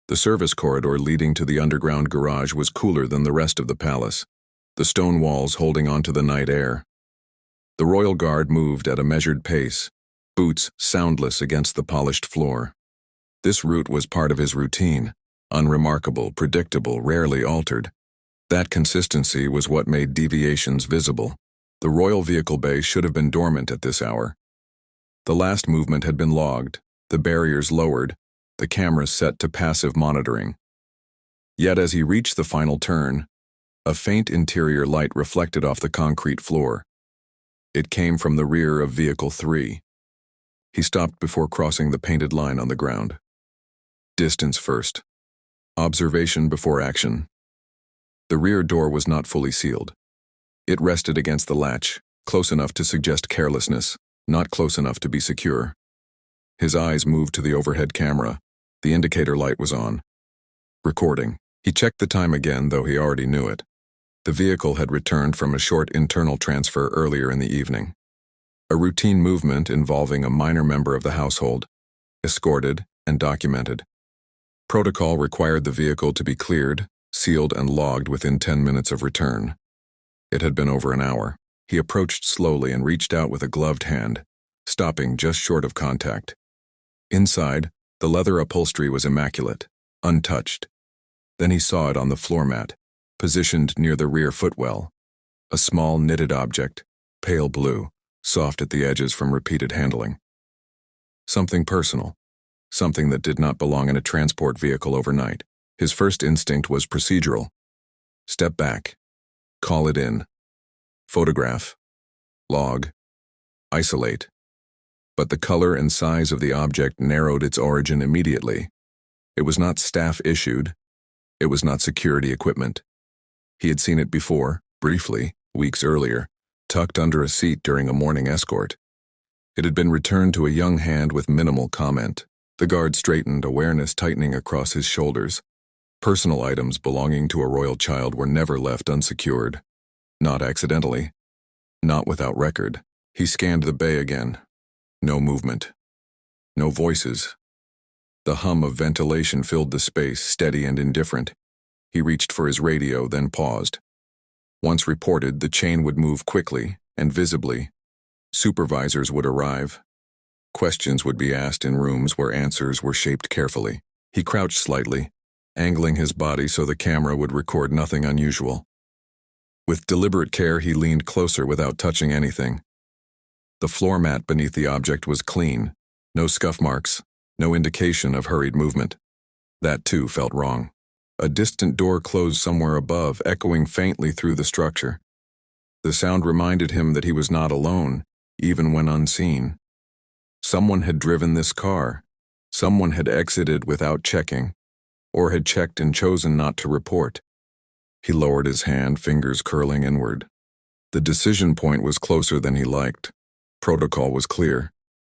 The service corridor leading to the underground garage was cooler than the rest of the palace, the stone walls holding onto the night air. The royal guard moved at a measured pace, boots soundless against the polished floor. This route was part of his routine, unremarkable, predictable, rarely altered. That consistency was what made deviations visible. The royal vehicle bay should have been dormant at this hour. The last movement had been logged, the barriers lowered, the cameras set to passive monitoring. Yet as he reached the final turn, a faint interior light reflected off the concrete floor. It came from the rear of Vehicle 3. He stopped before crossing the painted line on the ground. Distance first. Observation before action. The rear door was not fully sealed. It rested against the latch, close enough to suggest carelessness, not close enough to be secure. His eyes moved to the overhead camera. The indicator light was on. Recording. He checked the time again, though he already knew it. The vehicle had returned from a short internal transfer earlier in the evening. A routine movement involving a minor member of the household, escorted and documented. Protocol required the vehicle to be cleared, sealed, and logged within 10 minutes of return. It had been over an hour. He approached slowly and reached out with a gloved hand, stopping just short of contact. Inside, the leather upholstery was immaculate, untouched. Then he saw it on the floor mat, positioned near the rear footwell. A small knitted object, pale blue, soft at the edges from repeated handling. Something personal, something that did not belong in a transport vehicle overnight. His first instinct was procedural. Step back. Call it in. Photograph. Log. Isolate. But the color and size of the object narrowed its origin immediately. It was not staff-issued. It was not security equipment. He had seen it before, briefly, weeks earlier, tucked under a seat during a morning escort. It had been returned to a young hand with minimal comment. The guard straightened, awareness tightening across his shoulders. Personal items belonging to a royal child were never left unsecured. Not accidentally. Not without record. He scanned the bay again. No movement. No voices. The hum of ventilation filled the space, steady and indifferent. He reached for his radio, then paused. Once reported, the chain would move quickly and visibly. Supervisors would arrive. Questions would be asked in rooms where answers were shaped carefully. He crouched slightly, angling his body so the camera would record nothing unusual. With deliberate care, he leaned closer without touching anything. The floor mat beneath the object was clean, no scuff marks, no indication of hurried movement. That too felt wrong. A distant door closed somewhere above, echoing faintly through the structure. The sound reminded him that he was not alone, even when unseen. Someone had driven this car. Someone had exited without checking, or had checked and chosen not to report. He lowered his hand, fingers curling inward. The decision point was closer than he liked. Protocol was clear.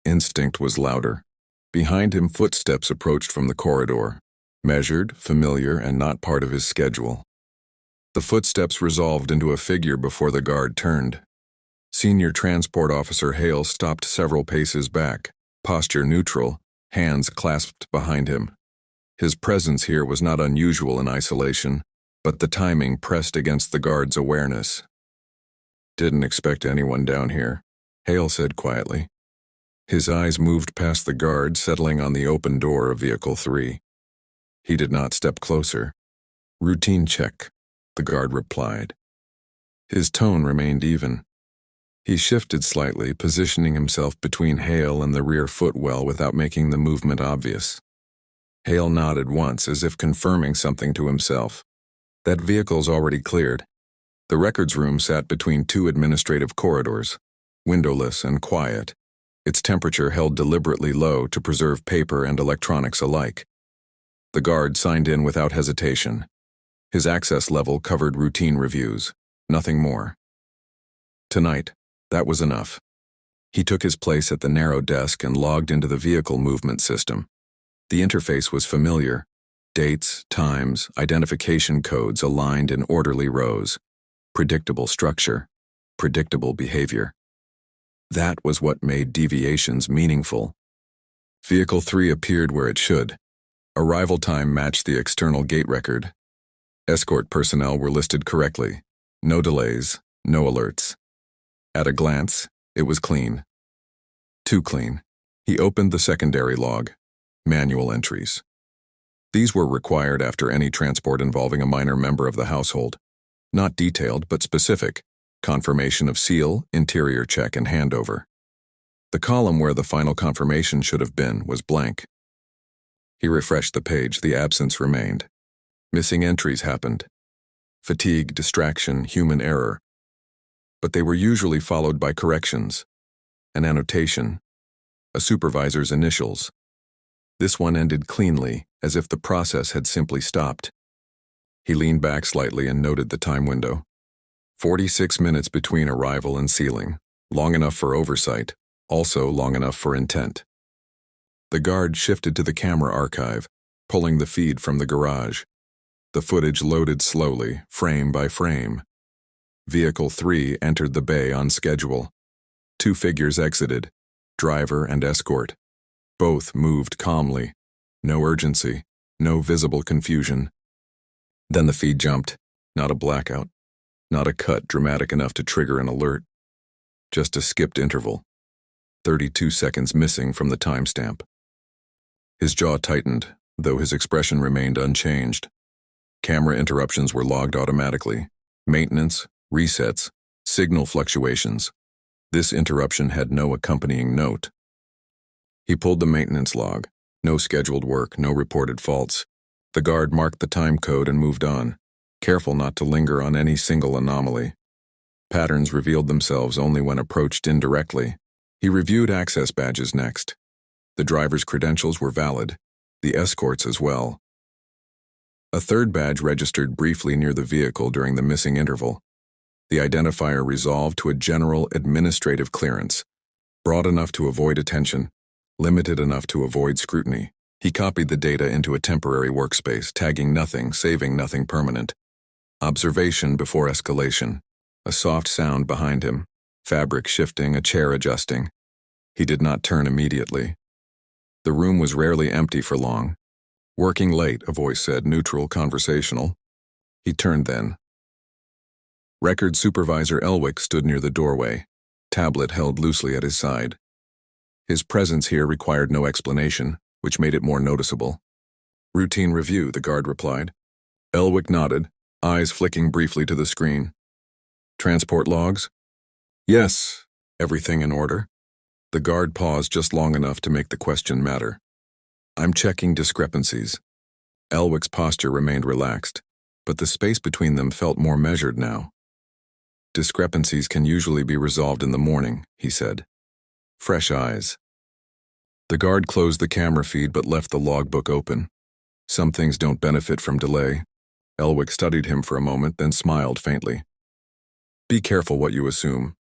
Instinct was louder. Behind him, footsteps approached from the corridor, measured, familiar, and not part of his schedule. The footsteps resolved into a figure before the guard turned. Senior Transport Officer Hale stopped several paces back, posture neutral, hands clasped behind him. His presence here was not unusual in isolation, but the timing pressed against the guard's awareness. "Didn't expect anyone down here," Hale said quietly. His eyes moved past the guard, settling on the open door of Vehicle 3. He did not step closer. "Routine check," the guard replied. His tone remained even. He shifted slightly, positioning himself between Hale and the rear footwell without making the movement obvious. Hale nodded once, as if confirming something to himself. That vehicle's already cleared. The records room sat between two administrative corridors, windowless and quiet, its temperature held deliberately low to preserve paper and electronics alike. The guard signed in without hesitation. His access level covered routine reviews, nothing more. Tonight, that was enough. He took his place at the narrow desk and logged into the vehicle movement system. The interface was familiar. Dates, times, identification codes aligned in orderly rows. Predictable structure. Predictable behavior. That was what made deviations meaningful. Vehicle 3 appeared where it should, Arrival time matched the external gate record. Escort personnel were listed correctly. No delays, no alerts. At a glance, it was clean. Too clean. He opened the secondary log. Manual entries. These were required after any transport involving a minor member of the household. Not detailed, but specific. Confirmation of seal, interior check, and handover. The column where the final confirmation should have been was blank. He refreshed the page. The absence remained. Missing entries happened. Fatigue, distraction, human error. But they were usually followed by corrections. An annotation. A supervisor's initials. This one ended cleanly, as if the process had simply stopped. He leaned back slightly and noted the time window. 46 minutes between arrival and sealing. Long enough for oversight, also long enough for intent. The guard shifted to the camera archive, pulling the feed from the garage. The footage loaded slowly, frame by frame. Vehicle 3 entered the bay on schedule. 2 figures exited, driver and escort. Both moved calmly. No urgency, no visible confusion. Then the feed jumped. Not a blackout. Not a cut dramatic enough to trigger an alert. Just a skipped interval. 32 seconds missing from the timestamp. His jaw tightened, though his expression remained unchanged. Camera interruptions were logged automatically. Maintenance, resets, signal fluctuations. This interruption had no accompanying note. He pulled the maintenance log. No scheduled work, no reported faults. The guard marked the time code and moved on, careful not to linger on any single anomaly. Patterns revealed themselves only when approached indirectly. He reviewed access badges next. The driver's credentials were valid, the escort's as well. A third badge registered briefly near the vehicle during the missing interval. The identifier resolved to a general administrative clearance, broad enough to avoid attention, limited enough to avoid scrutiny. He copied the data into a temporary workspace, tagging nothing, saving nothing permanent. Observation before escalation. A soft sound behind him. Fabric shifting, a chair adjusting. He did not turn immediately. The room was rarely empty for long. Working late, a voice said, neutral, conversational. He turned then. Record Supervisor Elwick stood near the doorway, tablet held loosely at his side. His presence here required no explanation, which made it more noticeable. Routine review, the guard replied. Elwick nodded, eyes flicking briefly to the screen. Transport logs? Yes. Everything in order? The guard paused just long enough to make the question matter. I'm checking discrepancies. Elwick's posture remained relaxed, but the space between them felt more measured now. Discrepancies can usually be resolved in the morning, he said. Fresh eyes. The guard closed the camera feed but left the logbook open. Some things don't benefit from delay. Elwick studied him for a moment, then smiled faintly. Be careful what you assume.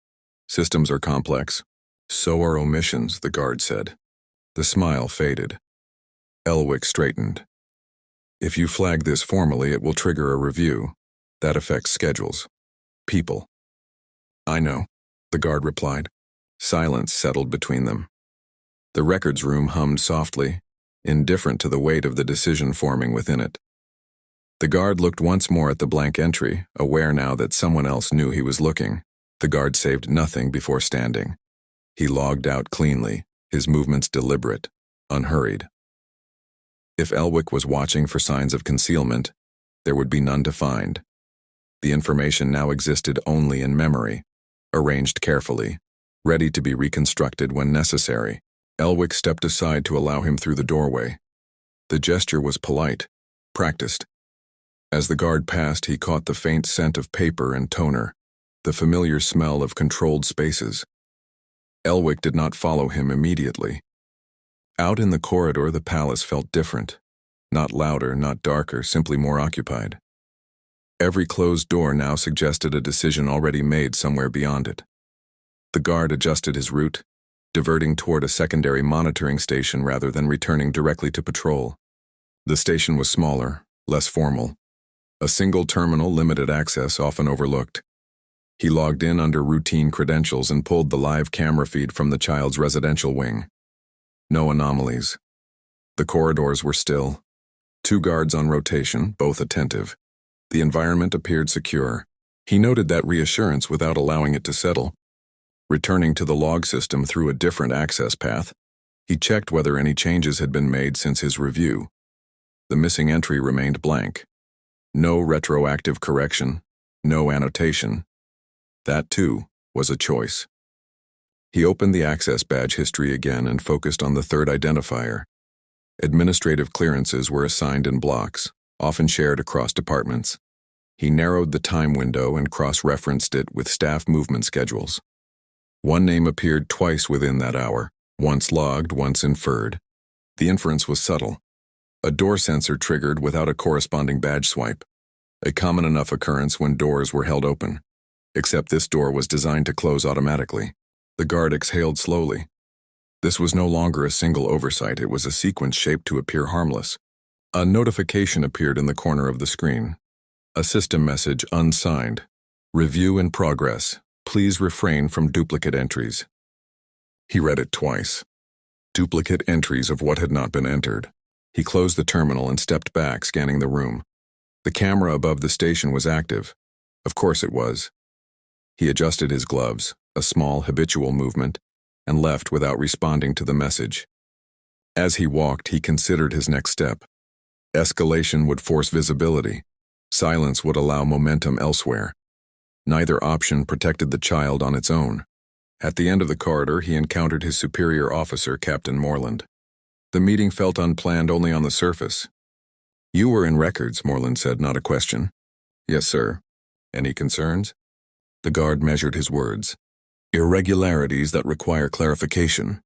Systems are complex. So are omissions, the guard said. The smile faded. Elwick straightened. If you flag this formally, it will trigger a review. That affects schedules. People. I know, the guard replied. Silence settled between them. The records room hummed softly, indifferent to the weight of the decision forming within it. The guard looked once more at the blank entry, aware now that someone else knew he was looking. The guard saved nothing before standing. He logged out cleanly, his movements deliberate, unhurried. If Elwick was watching for signs of concealment, there would be none to find. The information now existed only in memory, arranged carefully, ready to be reconstructed when necessary. Elwick stepped aside to allow him through the doorway. The gesture was polite, practiced. As the guard passed, he caught the faint scent of paper and toner, the familiar smell of controlled spaces. Elwick did not follow him immediately. Out in the corridor, the palace felt different. Not louder, not darker, simply more occupied. Every closed door now suggested a decision already made somewhere beyond it. The guard adjusted his route, diverting toward a secondary monitoring station rather than returning directly to patrol. The station was smaller, less formal. A single terminal, limited access, often overlooked. He logged in under routine credentials and pulled the live camera feed from the child's residential wing. No anomalies. The corridors were still, Two guards on rotation, both attentive. The environment appeared secure. He noted that reassurance without allowing it to settle. Returning to the log system through a different access path, he checked whether any changes had been made since his review. The missing entry remained blank. No retroactive correction, no annotation. That, too, was a choice. He opened the access badge history again and focused on the third identifier. Administrative clearances were assigned in blocks, often shared across departments. He narrowed the time window and cross-referenced it with staff movement schedules. One name appeared twice within that hour, once logged, once inferred. The inference was subtle. A door sensor triggered without a corresponding badge swipe, a common enough occurrence when doors were held open. Except this door was designed to close automatically. The guard exhaled slowly. This was no longer a single oversight, it was a sequence shaped to appear harmless. A notification appeared in the corner of the screen. A system message unsigned. Review in progress. Please refrain from duplicate entries. He read it twice. Duplicate entries of what had not been entered. He closed the terminal and stepped back, scanning the room. The camera above the station was active. Of course it was. He adjusted his gloves, a small habitual movement, and left without responding to the message. As he walked, he considered his next step. Escalation would force visibility. Silence would allow momentum elsewhere. Neither option protected the child on its own. At the end of the corridor, he encountered his superior officer, Captain Moreland. The meeting felt unplanned only on the surface. "You were in records," Moreland said, not a question. "Yes, sir." "Any concerns?" The guard measured his words. "Irregularities that require clarification."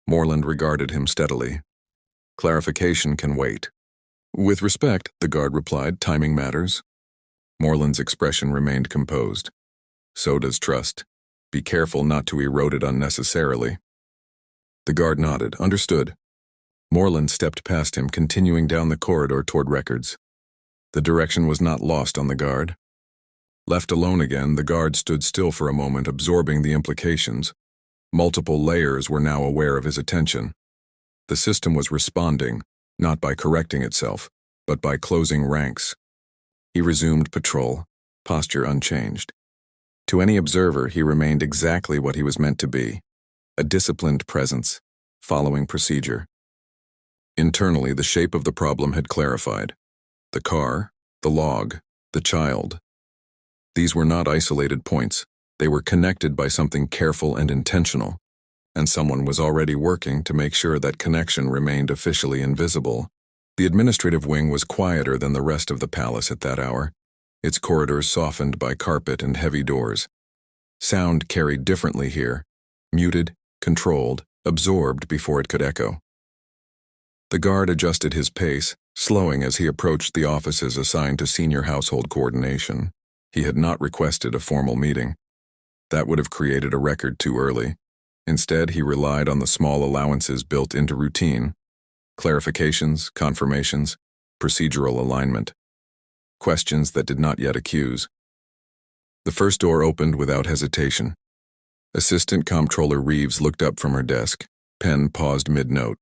Moreland regarded him steadily. "Clarification can wait." "With respect," the guard replied, "timing matters." Moreland's expression remained composed. "So does trust. Be careful not to erode it unnecessarily." The guard nodded. "Understood." Moreland stepped past him, continuing down the corridor toward records. The direction was not lost on the guard. Left alone again, the guard stood still for a moment, absorbing the implications. Multiple layers were now aware of his attention. The system was responding, not by correcting itself, but by closing ranks. He resumed patrol, posture unchanged. To any observer, he remained exactly what he was meant to be, a disciplined presence, following procedure. Internally, the shape of the problem had clarified. The car, the log, the child. These were not isolated points. They were connected by something careful and intentional, and someone was already working to make sure that connection remained officially invisible. The administrative wing was quieter than the rest of the palace at that hour, its corridors softened by carpet and heavy doors. Sound carried differently here, muted, controlled, absorbed before it could echo. The guard adjusted his pace, slowing as he approached the offices assigned to senior household coordination. He had not requested a formal meeting. That would have created a record too early. Instead, he relied on the small allowances built into routine. Clarifications, confirmations, procedural alignment. Questions that did not yet accuse. The first door opened without hesitation. Assistant Comptroller Reeves looked up from her desk. Pen paused mid-note.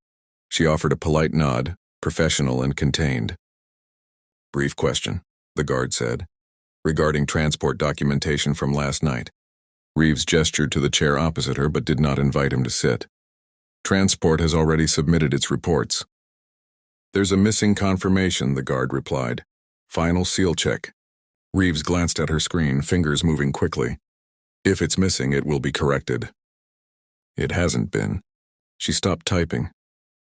She offered a polite nod, professional and contained. "Brief question," the guard said, "regarding transport documentation from last night." Reeves gestured to the chair opposite her but did not invite him to sit. "Transport has already submitted its reports." "There's a missing confirmation," the guard replied. "Final seal check." Reeves glanced at her screen, fingers moving quickly. "If it's missing, it will be corrected." It hasn't been. She stopped typing.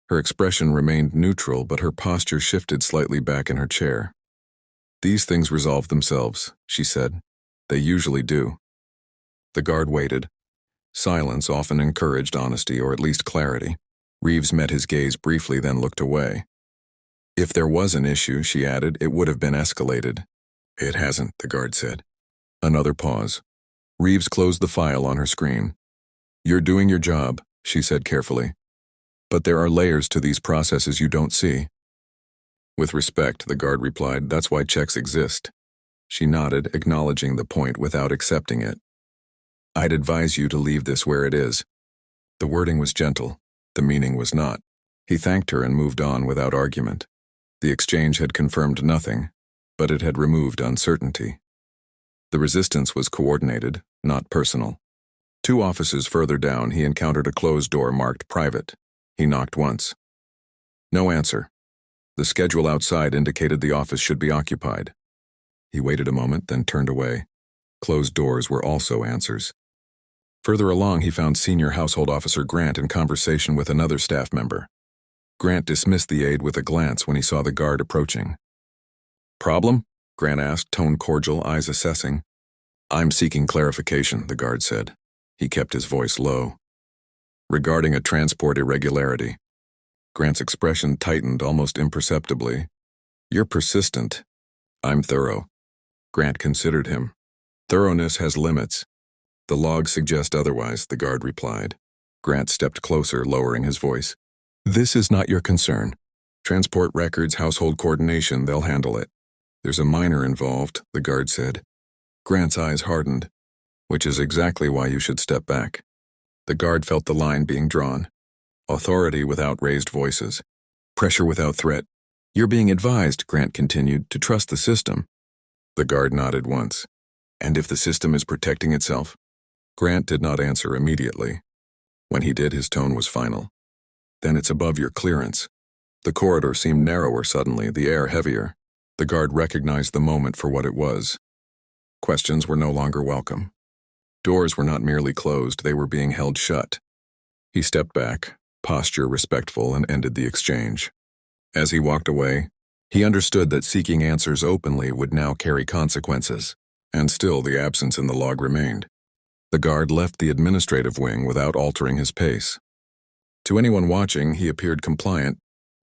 Her expression remained neutral, but her posture shifted slightly back in her chair. "These things resolve themselves," she said. "They usually do." The guard waited. Silence often encouraged honesty, or at least clarity. Reeves met his gaze briefly, then looked away. "If there was an issue," she added, "it would have been escalated." "It hasn't," the guard said. Another pause. Reeves closed the file on her screen. "You're doing your job," she said carefully. "But there are layers to these processes you don't see." "With respect," the guard replied, "that's why checks exist." She nodded, acknowledging the point without accepting it. "I'd advise you to leave this where it is." The wording was gentle. The meaning was not. He thanked her and moved on without argument. The exchange had confirmed nothing, but it had removed uncertainty. The resistance was coordinated, not personal. 2 offices further down, he encountered a closed door marked private. He knocked once. No answer. The schedule outside indicated the office should be occupied. He waited a moment, then turned away. Closed doors were also answers. Further along, he found Senior Household Officer Grant in conversation with another staff member. Grant dismissed the aide with a glance when he saw the guard approaching. "Problem?" Grant asked, tone cordial, eyes assessing. "I'm seeking clarification," the guard said. He kept his voice low. "Regarding a transport irregularity." Grant's expression tightened almost imperceptibly. "You're persistent." "I'm thorough." Grant considered him. "Thoroughness has limits." "The logs suggest otherwise," the guard replied. Grant stepped closer, lowering his voice. "This is not your concern. Transport records, household coordination, they'll handle it." "There's a minor involved," the guard said. Grant's eyes hardened. "Which is exactly why you should step back." The guard felt the line being drawn. Authority without raised voices. Pressure without threat. "You're being advised," Grant continued, "to trust the system." The guard nodded once. "And if the system is protecting itself?" Grant did not answer immediately. When he did, his tone was final. "Then it's above your clearance." The corridor seemed narrower suddenly, the air heavier. The guard recognized the moment for what it was. Questions were no longer welcome. Doors were not merely closed, they were being held shut. He stepped back, posture respectful, and ended the exchange. As he walked away, he understood that seeking answers openly would now carry consequences, and still the absence in the log remained. The guard left the administrative wing without altering his pace. To anyone watching, he appeared compliant,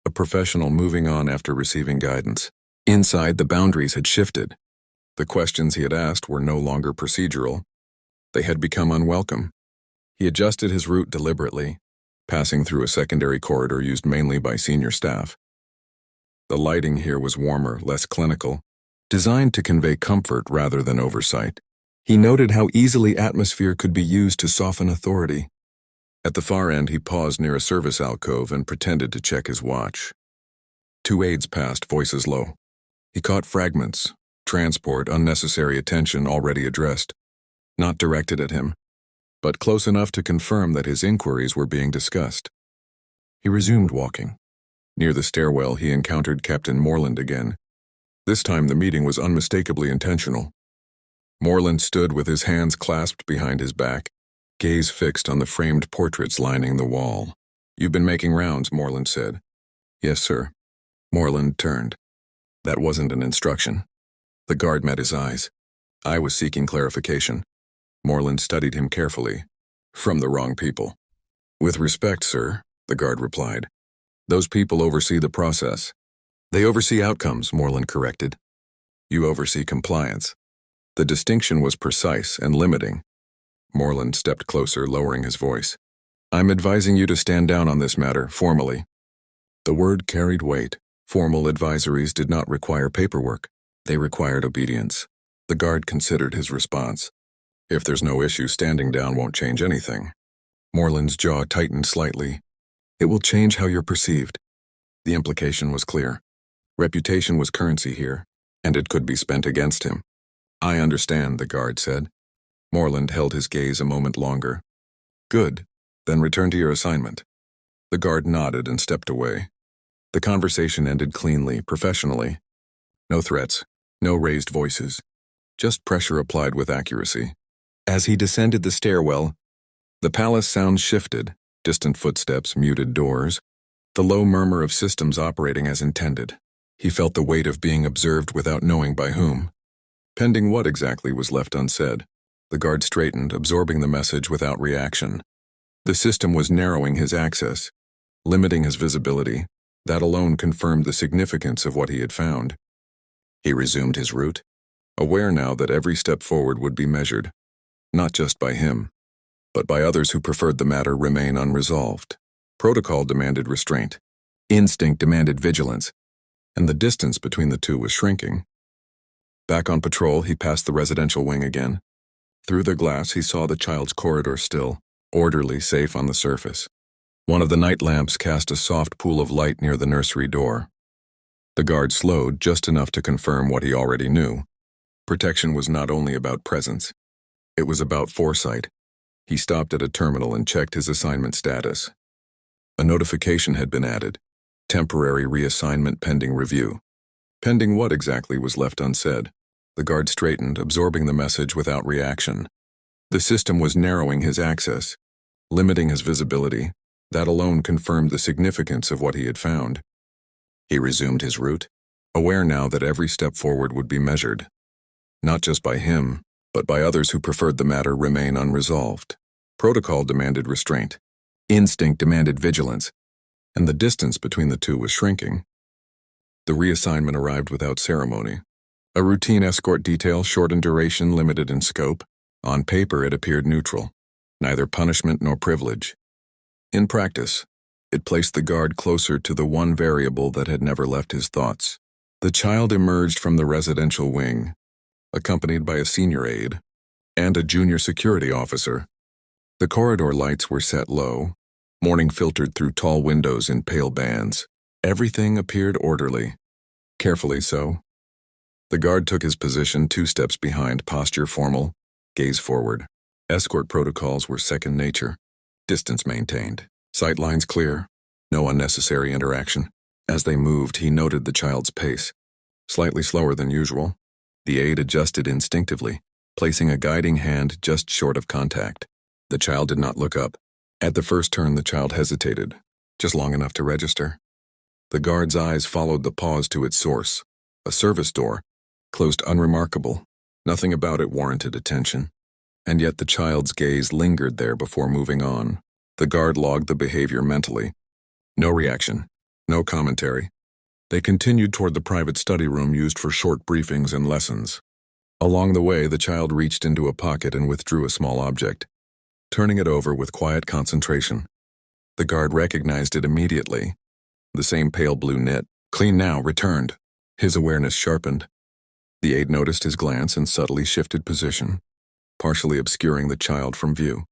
a professional moving on after receiving guidance. Inside, the boundaries had shifted. The questions he had asked were no longer procedural. They had become unwelcome. He adjusted his route deliberately, passing through a secondary corridor used mainly by senior staff. The lighting here was warmer, less clinical, designed to convey comfort rather than oversight. He noted how easily atmosphere could be used to soften authority. At the far end, he paused near a service alcove and pretended to check his watch. 2 aides passed, voices low. He caught fragments, transport, unnecessary attention already addressed, not directed at him, but close enough to confirm that his inquiries were being discussed. He resumed walking. Near the stairwell, he encountered Captain Moreland again. This time, the meeting was unmistakably intentional. Moreland stood with his hands clasped behind his back, gaze fixed on the framed portraits lining the wall. "You've been making rounds," Moreland said. "Yes, sir." Moreland turned. "That wasn't an instruction." The guard met his eyes. "I was seeking clarification." Moreland studied him carefully. "From the wrong people." "With respect, sir," the guard replied. "Those people oversee the process." "They oversee outcomes," Moreland corrected. "You oversee compliance." The distinction was precise and limiting. Moreland stepped closer, lowering his voice. "I'm advising you to stand down on this matter, formally." The word carried weight. Formal advisories did not require paperwork. They required obedience. The guard considered his response. "If there's no issue, standing down won't change anything." Moreland's jaw tightened slightly. "It will change how you're perceived." The implication was clear. Reputation was currency here, and it could be spent against him. "I understand," the guard said. Moreland held his gaze a moment longer. "Good. Then return to your assignment." The guard nodded and stepped away. The conversation ended cleanly, professionally. No threats, no raised voices, just pressure applied with accuracy. As he descended the stairwell, the palace sounds shifted, distant footsteps, muted doors, the low murmur of systems operating as intended. He felt the weight of being observed without knowing by whom. Pending what exactly was left unsaid. The guard straightened, absorbing the message without reaction. The system was narrowing his access, limiting his visibility. That alone confirmed the significance of what he had found. He resumed his route, aware now that every step forward would be measured, not just by him, but by others who preferred the matter remain unresolved. Protocol demanded restraint. Instinct demanded vigilance, and the distance between the two was shrinking. Back on patrol, he passed the residential wing again. Through the glass, he saw the child's corridor still, orderly, safe on the surface. One of the night lamps cast a soft pool of light near the nursery door. The guard slowed just enough to confirm what he already knew. Protection was not only about presence. It was about foresight. He stopped at a terminal and checked his assignment status. A notification had been added. Temporary reassignment pending review. Pending what exactly was left unsaid. The guard straightened, absorbing the message without reaction. The system was narrowing his access, limiting his visibility. That alone confirmed the significance of what he had found. He resumed his route, aware now that every step forward would be measured. Not just by him, but by others who preferred the matter remain unresolved. Protocol demanded restraint. Instinct demanded vigilance, and the distance between the two was shrinking. The reassignment arrived without ceremony. A routine escort detail, short in duration, limited in scope. On paper, it appeared neutral, neither punishment nor privilege. In practice, it placed the guard closer to the one variable that had never left his thoughts. The child emerged from the residential wing, accompanied by a senior aide and a junior security officer. The corridor lights were set low, morning filtered through tall windows in pale bands. Everything appeared orderly, carefully so. The guard took his position 2 steps behind, posture formal, gaze forward. Escort protocols were second nature. Distance maintained, sight lines clear, no unnecessary interaction. As they moved, he noted the child's pace, slightly slower than usual. The aide adjusted instinctively, placing a guiding hand just short of contact. The child did not look up. At the first turn, the child hesitated, just long enough to register. The guard's eyes followed the pause to its source, a service door, closed unremarkable. Nothing about it warranted attention. And yet the child's gaze lingered there before moving on. The guard logged the behavior mentally. No reaction, no commentary. They continued toward the private study room used for short briefings and lessons. Along the way, the child reached into a pocket and withdrew a small object, turning it over with quiet concentration. The guard recognized it immediately. The same pale blue knit, clean now, returned. His awareness sharpened. The aide noticed his glance and subtly shifted position, partially obscuring the child from view.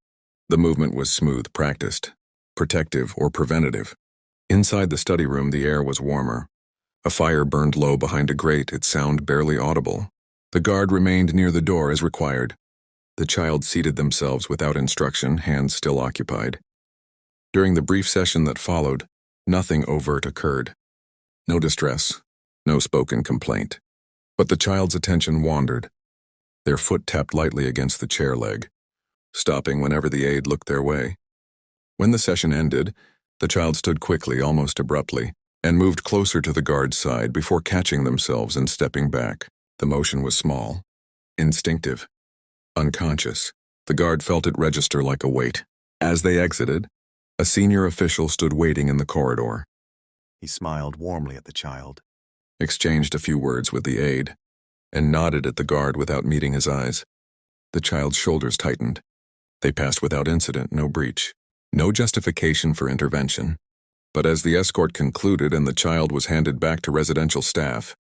The movement was smooth, practiced, protective or preventative. Inside the study room, the air was warmer. A fire burned low behind a grate, its sound barely audible. The guard remained near the door as required. The child seated themselves without instruction, hands still occupied. During the brief session that followed, nothing overt occurred. No distress, no spoken complaint. But the child's attention wandered. Their foot tapped lightly against the chair leg, stopping whenever the aide looked their way. When the session ended, the child stood quickly, almost abruptly, and moved closer to the guard's side before catching themselves and stepping back. The motion was small, instinctive, unconscious. The guard felt it register like a weight. As they exited, a senior official stood waiting in the corridor. He smiled warmly at the child, Exchanged a few words with the aide, and nodded at the guard without meeting his eyes. The child's shoulders tightened. They passed without incident, no breach, no justification for intervention. But as the escort concluded and the child was handed back to residential staff,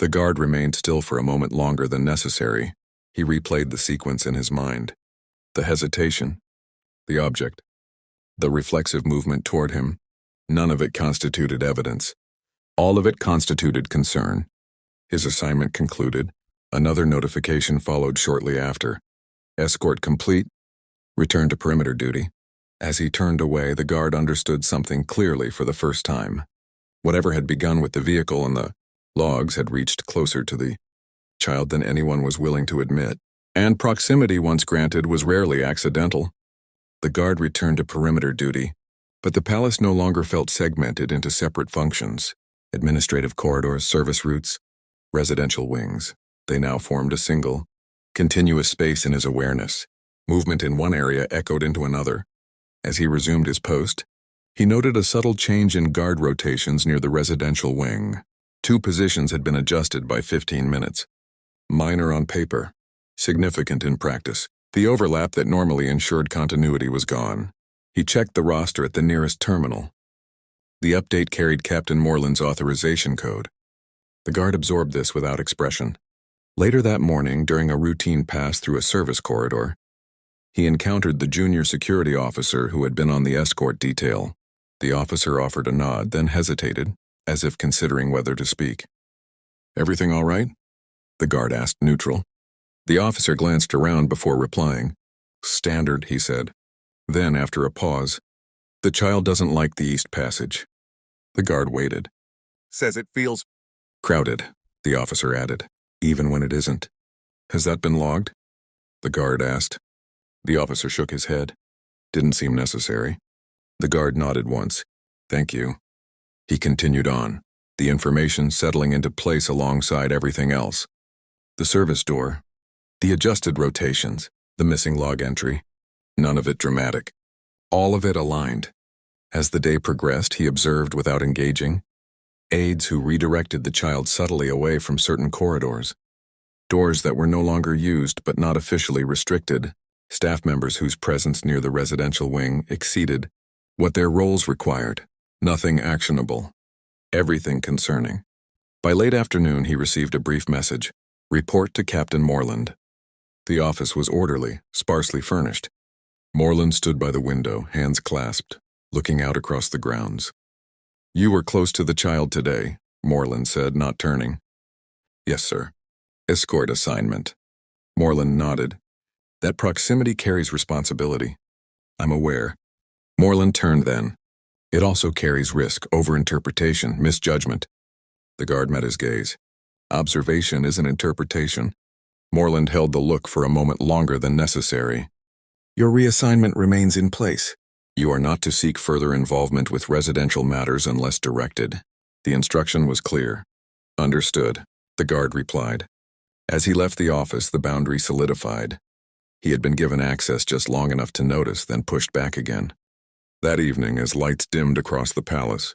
the guard remained still for a moment longer than necessary. He replayed the sequence in his mind. The hesitation, the object, the reflexive movement toward him. None of it constituted evidence. All of it constituted concern. His assignment concluded. Another notification followed shortly after. Escort complete. Return to perimeter duty. As he turned away, the guard understood something clearly for the first time. Whatever had begun with the vehicle and the logs had reached closer to the child than anyone was willing to admit. And proximity, once granted, was rarely accidental. The guard returned to perimeter duty, but the palace no longer felt segmented into separate functions. Administrative corridors, service routes, residential wings. They now formed a single, continuous space in his awareness. Movement in one area echoed into another. As he resumed his post, he noted a subtle change in guard rotations near the residential wing. 2 positions had been adjusted by 15 minutes. Minor on paper, significant in practice. The overlap that normally ensured continuity was gone. He checked the roster at the nearest terminal. The update carried Captain Moreland's authorization code. The guard absorbed this without expression. Later that morning, during a routine pass through a service corridor, he encountered the junior security officer who had been on the escort detail. The officer offered a nod, then hesitated, as if considering whether to speak. "Everything all right?" the guard asked, neutral. The officer glanced around before replying. "Standard," he said. Then, after a pause, "The child doesn't like the East Passage." The guard waited. Says it feels "Crowded," the officer added, "even when it isn't." "Has that been logged?" the guard asked. The officer shook his head. "Didn't seem necessary." The guard nodded once. "Thank you." He continued on, the information settling into place alongside everything else. The service door, the adjusted rotations, the missing log entry. None of it dramatic. All of it aligned. As the day progressed, he observed without engaging. Aides who redirected the child subtly away from certain corridors. Doors that were no longer used but not officially restricted. Staff members whose presence near the residential wing exceeded what their roles required. Nothing actionable. Everything concerning. By late afternoon, he received a brief message. "Report to Captain Moreland." The office was orderly, sparsely furnished. Moreland stood by the window, hands clasped, looking out across the grounds. "You were close to the child today," Moreland said, not turning. "Yes, sir." "Escort assignment." Moreland nodded. "That proximity carries responsibility." "I'm aware." Moreland turned then. "It also carries risk, overinterpretation, misjudgment." The guard met his gaze. "Observation isn't interpretation." Moreland held the look for a moment longer than necessary. "Your reassignment remains in place. You are not to seek further involvement with residential matters unless directed." The instruction was clear. "Understood," the guard replied. As he left the office, the boundary solidified. He had been given access just long enough to notice, then pushed back again. That evening, as lights dimmed across the palace,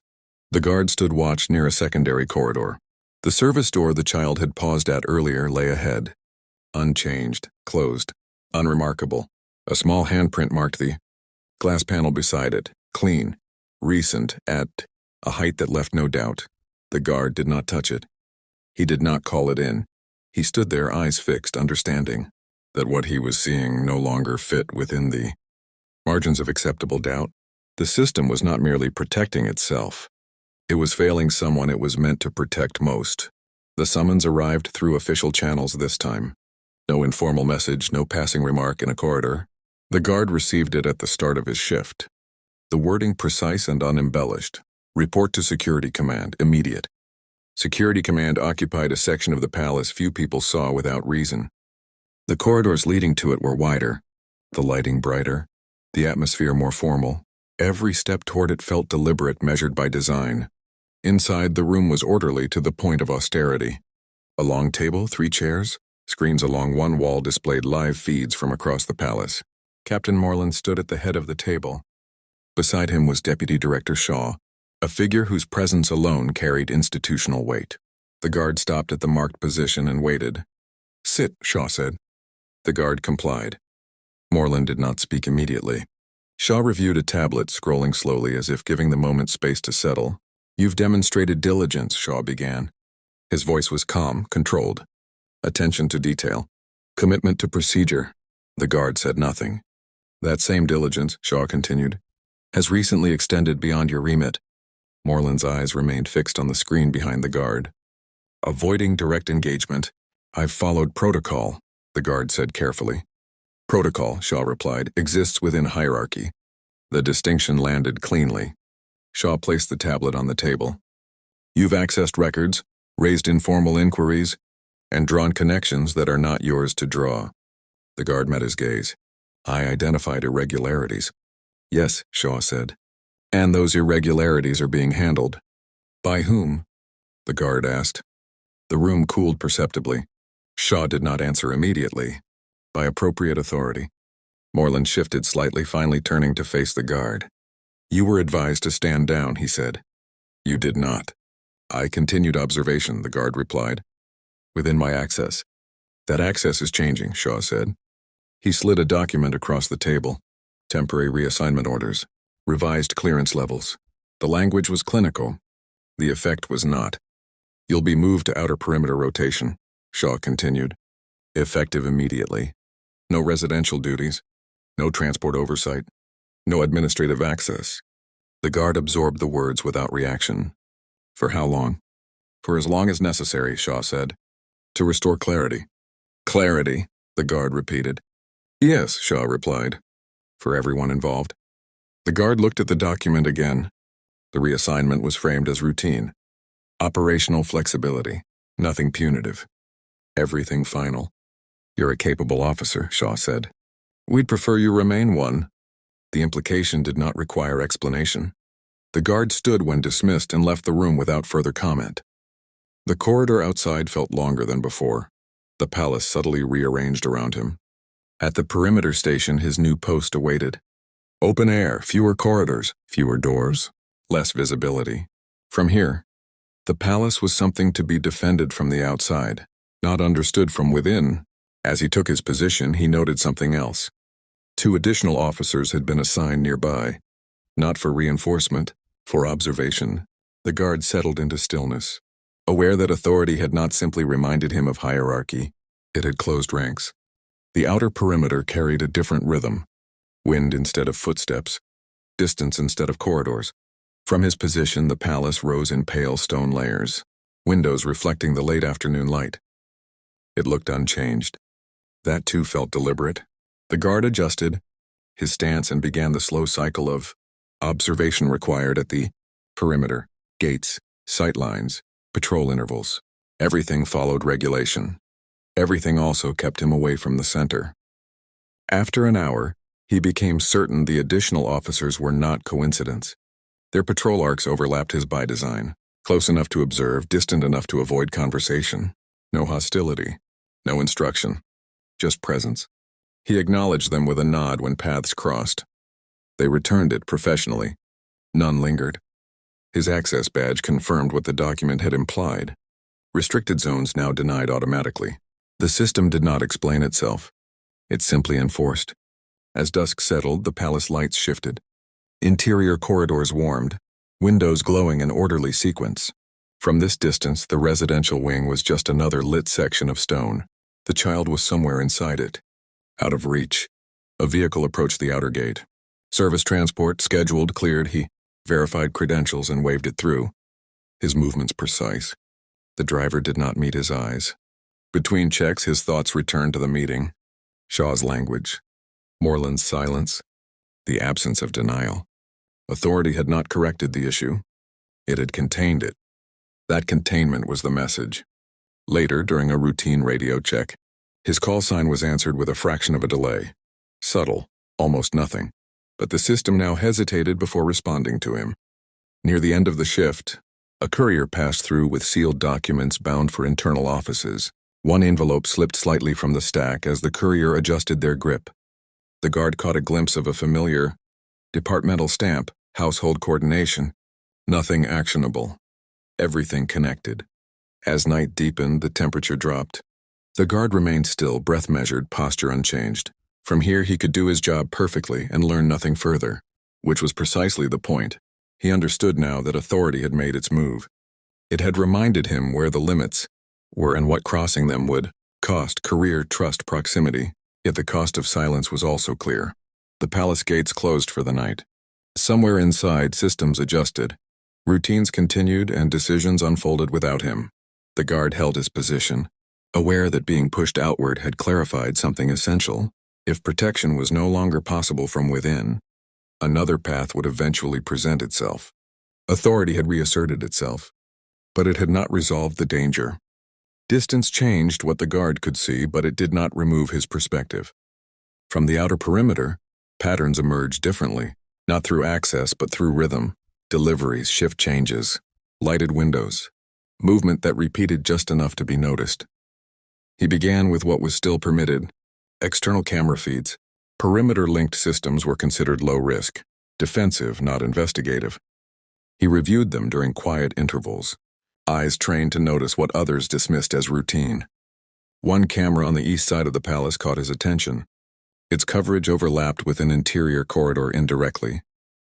the guard stood watch near a secondary corridor. The service door the child had paused at earlier lay ahead. Unchanged, closed, unremarkable. A small handprint marked the glass panel beside it, clean, recent, at a height that left no doubt. The guard did not touch it. He did not call it in. He stood there, eyes fixed, understanding that what he was seeing no longer fit within the margins of acceptable doubt. The system was not merely protecting itself. It was failing someone it was meant to protect most. The summons arrived through official channels this time. No informal message, no passing remark in a corridor. The guard received it at the start of his shift. The wording precise and unembellished. "Report to Security Command, immediate." Security Command occupied a section of the palace few people saw without reason. The corridors leading to it were wider, the lighting brighter, the atmosphere more formal. Every step toward it felt deliberate, measured by design. Inside, the room was orderly to the point of austerity. A long table, 3 chairs, screens along one wall displayed live feeds from across the palace. Captain Moreland stood at the head of the table. Beside him was Deputy Director Shaw, a figure whose presence alone carried institutional weight. The guard stopped at the marked position and waited. "Sit," Shaw said. The guard complied. Moreland did not speak immediately. Shaw reviewed a tablet, scrolling slowly as if giving the moment space to settle. "You've demonstrated diligence," Shaw began. His voice was calm, controlled. "Attention to detail. Commitment to procedure." The guard said nothing. "That same diligence," Shaw continued, "has recently extended beyond your remit." Moreland's eyes remained fixed on the screen behind the guard. "Avoiding direct engagement. I've followed protocol," the guard said carefully. "Protocol," Shaw replied, "exists within hierarchy." The distinction landed cleanly. Shaw placed the tablet on the table. "You've accessed records, raised informal inquiries, and drawn connections that are not yours to draw." The guard met his gaze. "I identified irregularities." "Yes," Shaw said. "And those irregularities are being handled." "By whom?" the guard asked. The room cooled perceptibly. Shaw did not answer immediately. "By appropriate authority." Moreland shifted slightly, finally turning to face the guard. "You were advised to stand down," he said. "You did not." "I continued observation," the guard replied. "Within my access." "That access is changing," Shaw said. He slid a document across the table. Temporary reassignment orders. Revised clearance levels. The language was clinical. The effect was not. "You'll be moved to outer perimeter rotation," Shaw continued. "Effective immediately. No residential duties. No transport oversight. No administrative access." The guard absorbed the words without reaction. For how long? For as long as necessary, Shaw said. To restore clarity. Clarity, the guard repeated. Yes, Shaw replied. For everyone involved. The guard looked at the document again. The reassignment was framed as routine. Operational flexibility. Nothing punitive. Everything final. You're a capable officer, Shaw said. We'd prefer you remain one. The implication did not require explanation. The guard stood when dismissed and left the room without further comment. The corridor outside felt longer than before. The palace subtly rearranged around him. At the perimeter station, his new post awaited. Open air, fewer corridors, fewer doors, less visibility. From here, the palace was something to be defended from the outside, not understood from within. As he took his position, he noted something else. 2 additional officers had been assigned nearby, not for reinforcement, for observation. The guard settled into stillness, aware that authority had not simply reminded him of hierarchy, it had closed ranks. The outer perimeter carried a different rhythm. Wind instead of footsteps, distance instead of corridors. From his position, the palace rose in pale stone layers, windows reflecting the late afternoon light. It looked unchanged. That too felt deliberate. The guard adjusted his stance and began the slow cycle of observation required at the perimeter, gates, sight lines, patrol intervals. Everything followed regulation. Everything also kept him away from the center. After an hour, he became certain the additional officers were not coincidence. Their patrol arcs overlapped his by design, close enough to observe, distant enough to avoid conversation. No hostility, no instruction, just presence. He acknowledged them with a nod when paths crossed. They returned it professionally. None lingered. His access badge confirmed what the document had implied. Restricted zones now denied automatically. The system did not explain itself. It simply enforced. As dusk settled, the palace lights shifted. Interior corridors warmed, windows glowing in orderly sequence. From this distance, the residential wing was just another lit section of stone. The child was somewhere inside it. Out of reach. A vehicle approached the outer gate. Service transport, scheduled, cleared. He verified credentials and waved it through. His movements precise. The driver did not meet his eyes. Between checks, his thoughts returned to the meeting. Shaw's language. Moreland's silence. The absence of denial. Authority had not corrected the issue. It had contained it. That containment was the message. Later, during a routine radio check, his call sign was answered with a fraction of a delay. Subtle, almost nothing. But the system now hesitated before responding to him. Near the end of the shift, a courier passed through with sealed documents bound for internal offices. One envelope slipped slightly from the stack as the courier adjusted their grip. The guard caught a glimpse of a familiar departmental stamp, household coordination. Nothing actionable. Everything connected. As night deepened, the temperature dropped. The guard remained still, breath measured, posture unchanged. From here he could do his job perfectly and learn nothing further, which was precisely the point. He understood now that authority had made its move. It had reminded him where the limits were and what crossing them would cost: career, trust, proximity. Yet the cost of silence was also clear. The palace gates closed for the night. Somewhere inside, systems adjusted. Routines continued and decisions unfolded without him. The guard held his position, aware that being pushed outward had clarified something essential. If protection was no longer possible from within, another path would eventually present itself. Authority had reasserted itself, but it had not resolved the danger. Distance changed what the guard could see, but it did not remove his perspective. From the outer perimeter, patterns emerged differently, not through access but through rhythm, deliveries, shift changes, lighted windows, movement that repeated just enough to be noticed. He began with what was still permitted: external camera feeds. Perimeter-linked systems were considered low risk, defensive, not investigative. He reviewed them during quiet intervals, eyes trained to notice what others dismissed as routine. One camera on the east side of the palace caught his attention. Its coverage overlapped with an interior corridor indirectly,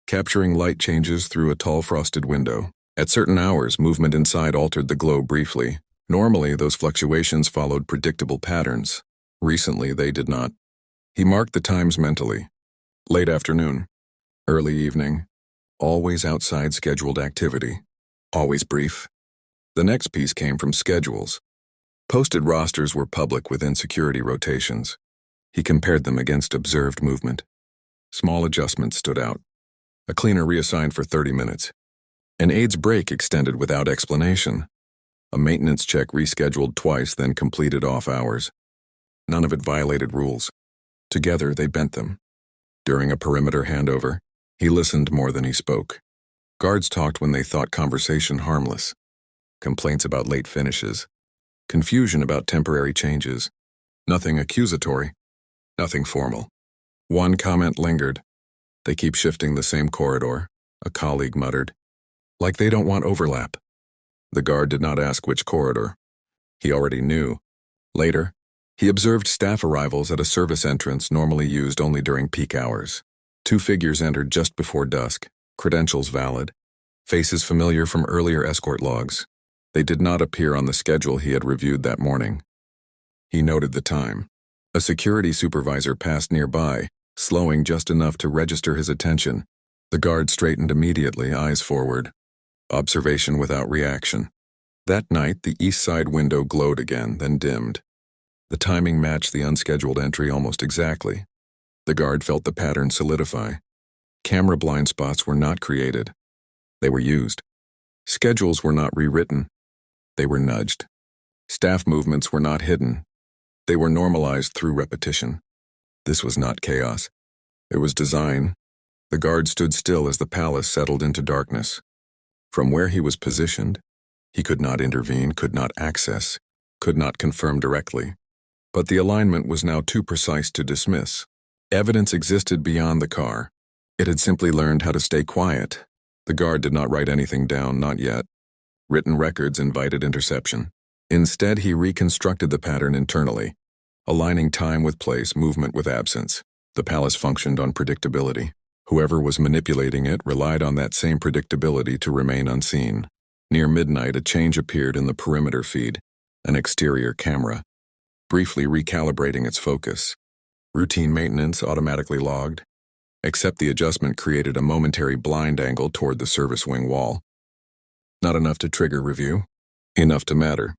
capturing light changes through a tall frosted window. At certain hours, movement inside altered the glow briefly. Normally, those fluctuations followed predictable patterns. Recently, they did not. He marked the times mentally. Late afternoon, early evening, always outside scheduled activity. always brief. The next piece came from schedules. Posted rosters were public within security rotations. He compared them against observed movement. Small adjustments stood out. A cleaner reassigned for 30 minutes. An aide's break extended without explanation. A maintenance check rescheduled twice, then completed off hours. None of it violated rules. Together, they bent them. During a perimeter handover, he listened more than he spoke. Guards talked when they thought conversation harmless. Complaints about late finishes. Confusion about temporary changes. Nothing accusatory. Nothing formal. One comment lingered. "They keep shifting the same corridor," a colleague muttered. "Like they don't want overlap." The guard did not ask which corridor. He already knew. Later, he observed staff arrivals at a service entrance normally used only during peak hours. 2 figures entered just before dusk, credentials valid, faces familiar from earlier escort logs. They did not appear on the schedule he had reviewed that morning. He noted the time. A security supervisor passed nearby, slowing just enough to register his attention. The guard straightened immediately, eyes forward. Observation without reaction. That night, the east side window glowed again, then dimmed. The timing matched the unscheduled entry almost exactly. The guard felt the pattern solidify. Camera blind spots were not created. They were used. Schedules were not rewritten. They were nudged. Staff movements were not hidden. They were normalized through repetition. This was not chaos. It was design. The guard stood still as the palace settled into darkness. From where he was positioned, he could not intervene, could not access, could not confirm directly. But the alignment was now too precise to dismiss. Evidence existed beyond the car. It had simply learned how to stay quiet. The guard did not write anything down, not yet. Written records invited interception. Instead, he reconstructed the pattern internally, aligning time with place, movement with absence. The palace functioned on predictability. Whoever was manipulating it relied on that same predictability to remain unseen. Near midnight, a change appeared in the perimeter feed, an exterior camera, briefly recalibrating its focus. Routine maintenance automatically logged, except the adjustment created a momentary blind angle toward the service wing wall. Not enough to trigger review, enough to matter.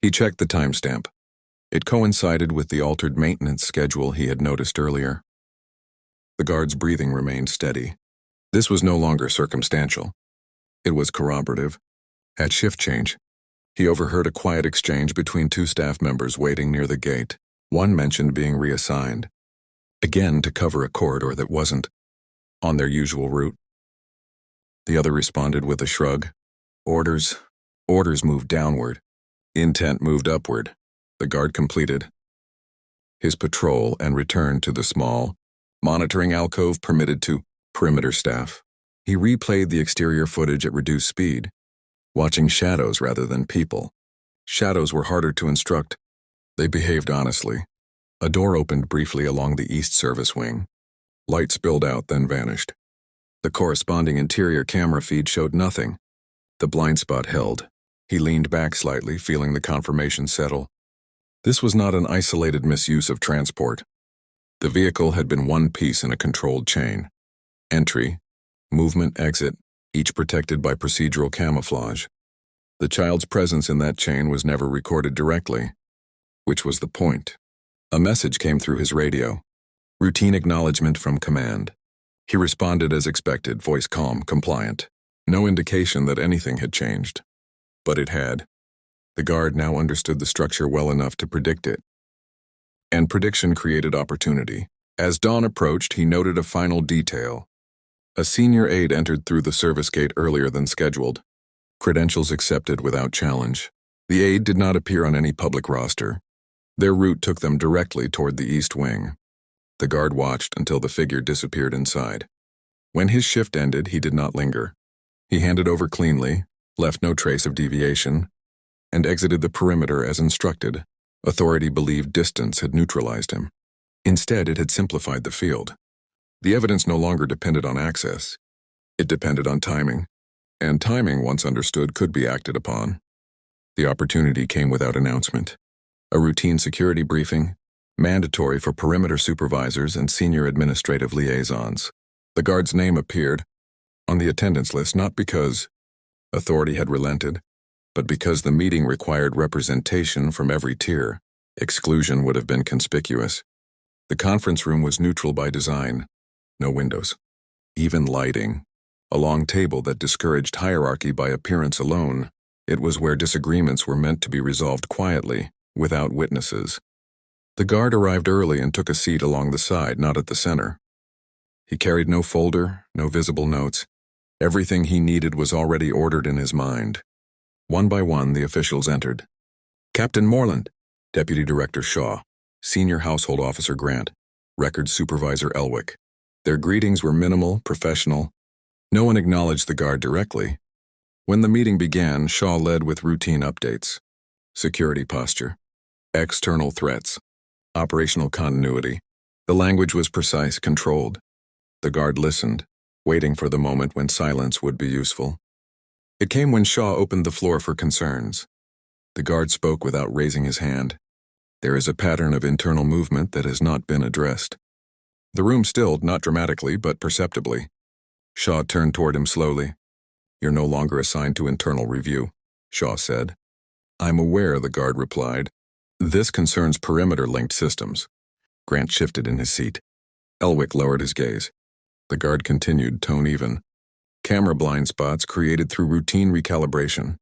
He checked the timestamp. It coincided with the altered maintenance schedule he had noticed earlier. The guard's breathing remained steady. This was no longer circumstantial. It was corroborative. At shift change, he overheard a quiet exchange between 2 staff members waiting near the gate. One mentioned being reassigned, again to cover a corridor that wasn't on their usual route. The other responded with a shrug. Orders moved downward. Intent moved upward. The guard completed his patrol and returned to the small, monitoring alcove permitted to perimeter staff. He replayed the exterior footage at reduced speed, watching shadows rather than people. Shadows were harder to instruct. They behaved honestly. A door opened briefly along the east service wing. Light spilled out, then vanished. The corresponding interior camera feed showed nothing. The blind spot held. He leaned back slightly, feeling the confirmation settle. This was not an isolated misuse of transport. The vehicle had been one piece in a controlled chain. Entry, movement, exit, each protected by procedural camouflage. The child's presence in that chain was never recorded directly, which was the point. A message came through his radio. Routine acknowledgement from command. He responded as expected, voice calm, compliant. No indication that anything had changed. But it had. The guard now understood the structure well enough to predict it. And prediction created opportunity. As dawn approached, he noted a final detail. A senior aide entered through the service gate earlier than scheduled. Credentials accepted without challenge. The aide did not appear on any public roster. Their route took them directly toward the east wing. The guard watched until the figure disappeared inside. When his shift ended, he did not linger. He handed over cleanly, left no trace of deviation, and exited the perimeter as instructed. Authority believed distance had neutralized him. Instead, it had simplified the field. The evidence no longer depended on access. It depended on timing, and timing, once understood, could be acted upon. The opportunity came without announcement. A routine security briefing, mandatory for perimeter supervisors and senior administrative liaisons. The guard's name appeared on the attendance list not because Authority had relented, but because the meeting required representation from every tier, exclusion would have been conspicuous. The conference room was neutral by design. No windows. Even lighting. A long table that discouraged hierarchy by appearance alone. It was where disagreements were meant to be resolved quietly, without witnesses. The guard arrived early and took a seat along the side, not at the center. He carried no folder, no visible notes. Everything he needed was already ordered in his mind. One by one, the officials entered. Captain Moreland, Deputy Director Shaw, Senior Household Officer Grant, Records Supervisor Elwick. Their greetings were minimal, professional. No one acknowledged the guard directly. When the meeting began, Shaw led with routine updates. Security posture. External threats. Operational continuity. The language was precise, controlled. The guard listened, waiting for the moment when silence would be useful. It came when Shaw opened the floor for concerns. The guard spoke without raising his hand. There is a pattern of internal movement that has not been addressed. The room stilled, not dramatically, but perceptibly. Shaw turned toward him slowly. You're no longer assigned to internal review, Shaw said. I'm aware, the guard replied. This concerns perimeter-linked systems. Grant shifted in his seat. Elwick lowered his gaze. The guard continued, tone even. Camera blind spots created through routine recalibration.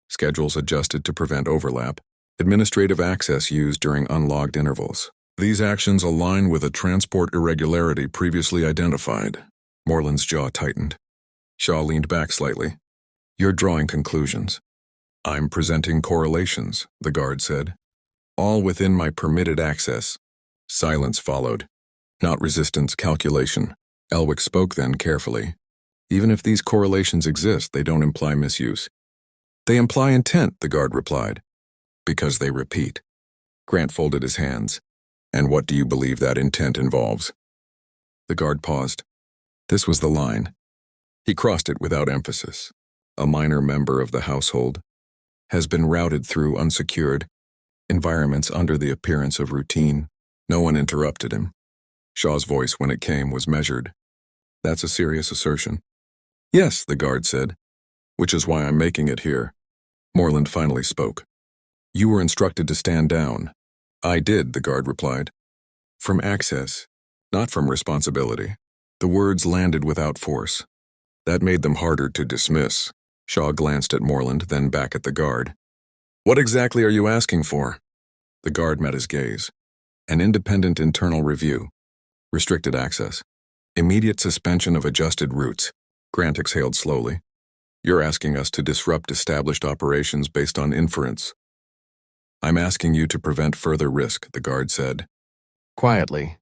Schedules adjusted to prevent overlap. Administrative access used during unlogged intervals. These actions align with a transport irregularity previously identified. Moreland's jaw tightened. Shaw leaned back slightly. You're drawing conclusions. I'm presenting correlations, the guard said. All within my permitted access. Silence followed. Not resistance, calculation. Elwick spoke then carefully. Even if these correlations exist, they don't imply misuse. They imply intent, the guard replied. Because they repeat. Grant folded his hands. And what do you believe that intent involves? The guard paused. This was the line. He crossed it without emphasis. A minor member of the household has been routed through unsecured environments under the appearance of routine. No one interrupted him. Shaw's voice, when it came, was measured. That's a serious assertion. Yes, the guard said, which is why I'm making it here. Moreland finally spoke. You were instructed to stand down. I did, the guard replied. From access, not from responsibility. The words landed without force. That made them harder to dismiss. Shaw glanced at Moreland, then back at the guard. What exactly are you asking for? The guard met his gaze. An independent internal review. Restricted access. Immediate suspension of adjusted routes. Grant exhaled slowly. You're asking us to disrupt established operations based on inference. I'm asking you to prevent further risk, the guard said. Quietly.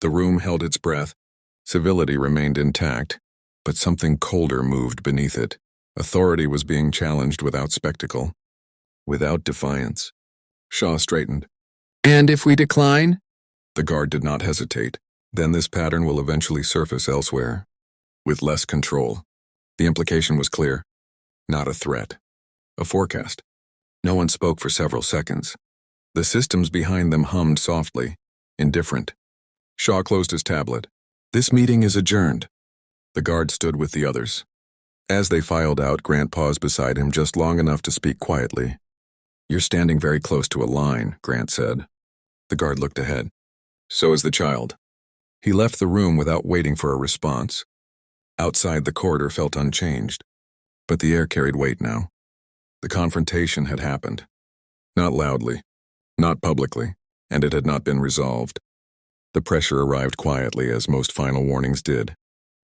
The room held its breath. Civility remained intact, but something colder moved beneath it. Authority was being challenged without spectacle, without defiance. Shaw straightened. And if we decline? The guard did not hesitate. Then this pattern will eventually surface elsewhere, with less control. The implication was clear. Not a threat. A forecast. No one spoke for several seconds. The systems behind them hummed softly, indifferent. Shaw closed his tablet. This meeting is adjourned. The guard stood with the others. As they filed out, Grant paused beside him just long enough to speak quietly. You're standing very close to a line, Grant said. The guard looked ahead. So is the child. He left the room without waiting for a response. Outside, the corridor felt unchanged, but the air carried weight now. The confrontation had happened. Not loudly, not publicly, and it had not been resolved. The pressure arrived quietly, as most final warnings did.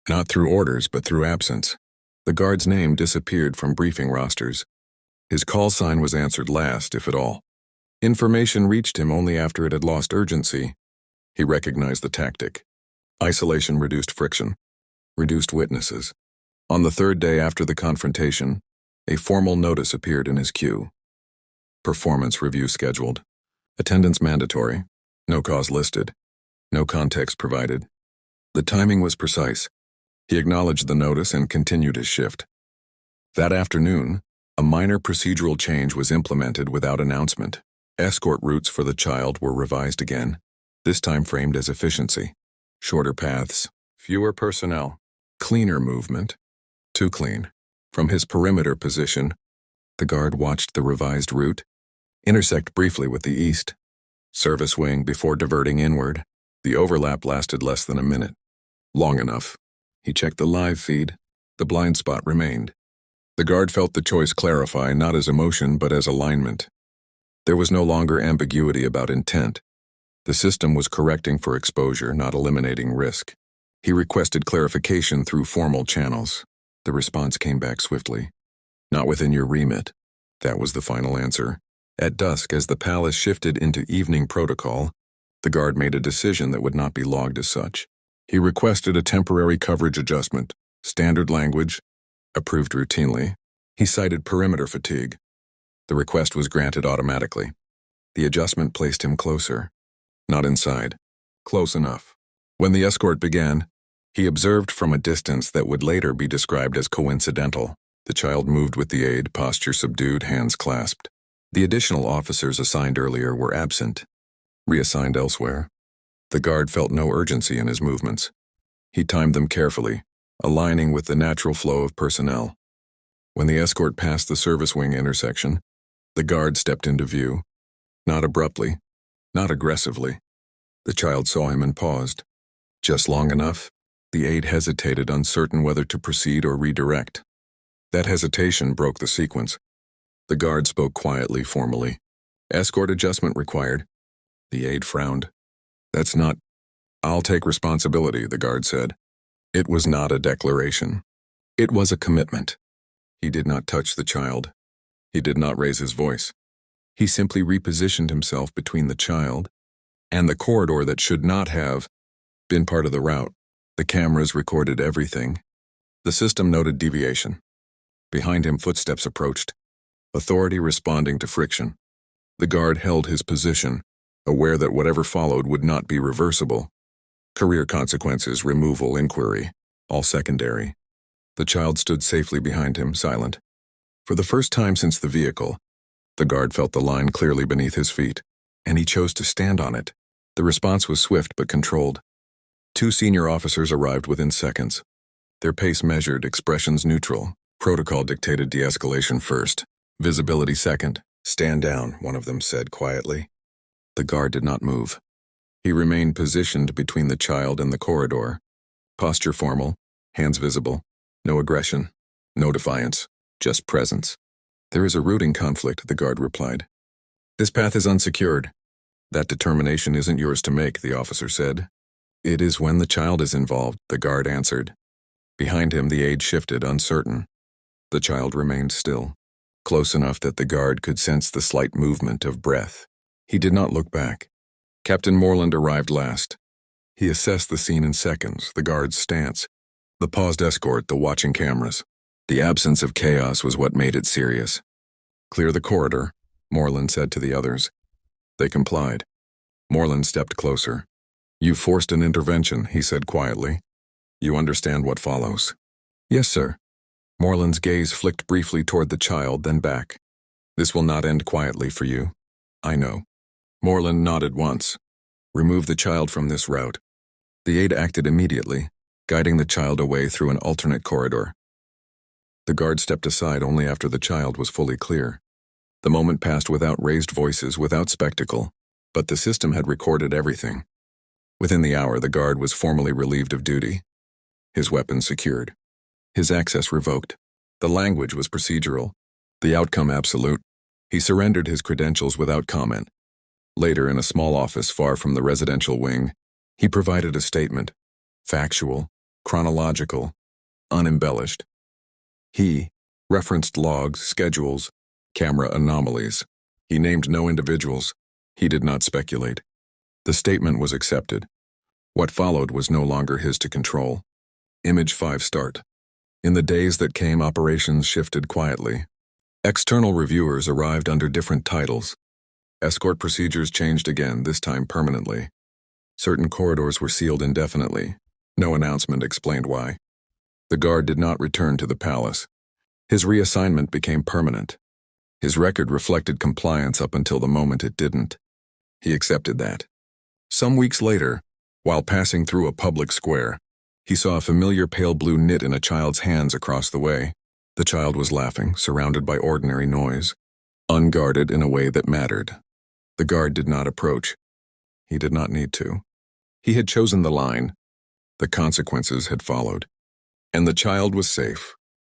Not through orders, but through absence. The guard's name disappeared from briefing rosters. His call sign was answered last, if at all. Information reached him only after it had lost urgency. He recognized the tactic. Isolation reduced friction, reduced witnesses. On the third day after the confrontation, a formal notice appeared in his queue. Performance review scheduled. Attendance mandatory. No cause listed. No context provided. The timing was precise. He acknowledged the notice and continued his shift. That afternoon, a minor procedural change was implemented without announcement. Escort routes for the child were revised again, this time framed as efficiency. Shorter paths, fewer personnel, cleaner movement. Too clean. From his perimeter position, the guard watched the revised route intersect briefly with the east service wing before diverting inward. The overlap lasted less than a minute. Long enough. He checked the live feed. The blind spot remained. The guard felt the choice clarify not as emotion but as alignment. There was no longer ambiguity about intent. The system was correcting for exposure, not eliminating risk. He requested clarification through formal channels. The response came back swiftly. Not within your remit. That was the final answer. At dusk, as the palace shifted into evening protocol, the guard made a decision that would not be logged as such. He requested a temporary coverage adjustment, standard language, approved routinely. He cited perimeter fatigue. The request was granted automatically. The adjustment placed him closer. Not inside. Close enough. When the escort began, he observed from a distance that would later be described as coincidental. The child moved with the aide, posture subdued, hands clasped. The additional officers assigned earlier were absent, reassigned elsewhere. The guard felt no urgency in his movements. He timed them carefully, aligning with the natural flow of personnel. When the escort passed the service wing intersection, the guard stepped into view. Not abruptly, not aggressively. The child saw him and paused. Just long enough, the aide hesitated, uncertain whether to proceed or redirect. That hesitation broke the sequence. The guard spoke quietly, formally. Escort adjustment required. The aide frowned. That's not... I'll take responsibility, the guard said. It was not a declaration. It was a commitment. He did not touch the child. He did not raise his voice. He simply repositioned himself between the child and the corridor that should not have been part of the route. The cameras recorded everything. The system noted deviation. Behind him, footsteps approached. Authority responding to friction. The guard held his position, aware that whatever followed would not be reversible. Career consequences, removal, inquiry, all secondary. The child stood safely behind him, silent. For the first time since the vehicle, the guard felt the line clearly beneath his feet, and he chose to stand on it. The response was swift but controlled. 2 senior officers arrived within seconds. Their pace measured, expressions neutral. Protocol dictated de-escalation first. Visibility second. Stand down, one of them said quietly. The guard did not move. He remained positioned between the child and the corridor. Posture formal, hands visible. No aggression, no defiance, just presence. There is a routing conflict, the guard replied. This path is unsecured. That determination isn't yours to make, the officer said. It is when the child is involved, the guard answered. Behind him, the aide shifted, uncertain. The child remained still, close enough that the guard could sense the slight movement of breath. He did not look back. Captain Moreland arrived last. He assessed the scene in seconds, the guard's stance, the paused escort, the watching cameras. The absence of chaos was what made it serious. Clear the corridor, Moreland said to the others. They complied. Moreland stepped closer. You forced an intervention, he said quietly. You understand what follows. Yes, sir. Moreland's gaze flicked briefly toward the child, then back. This will not end quietly for you. I know. Moreland nodded once. Remove the child from this route. The aide acted immediately, guiding the child away through an alternate corridor. The guard stepped aside only after the child was fully clear. The moment passed without raised voices, without spectacle, but the system had recorded everything. Within the hour, the guard was formally relieved of duty. His weapon secured. His access revoked. The language was procedural. The outcome absolute. He surrendered his credentials without comment. Later, in a small office far from the residential wing, he provided a statement. Factual, chronological, unembellished. He referenced logs, schedules, camera anomalies. He named no individuals. He did not speculate. The statement was accepted. What followed was no longer his to control. Image 5 start. In the days that came, operations shifted quietly. External reviewers arrived under different titles. Escort procedures changed again, this time permanently. Certain corridors were sealed indefinitely. No announcement explained why. The guard did not return to the palace. His reassignment became permanent. His record reflected compliance up until the moment it didn't. He accepted that. Some weeks later, while passing through a public square, he saw a familiar pale blue knit in a child's hands across the way. The child was laughing, surrounded by ordinary noise, unguarded in a way that mattered. The guard did not approach. He did not need to. He had chosen the line. The consequences had followed. And the child was safe.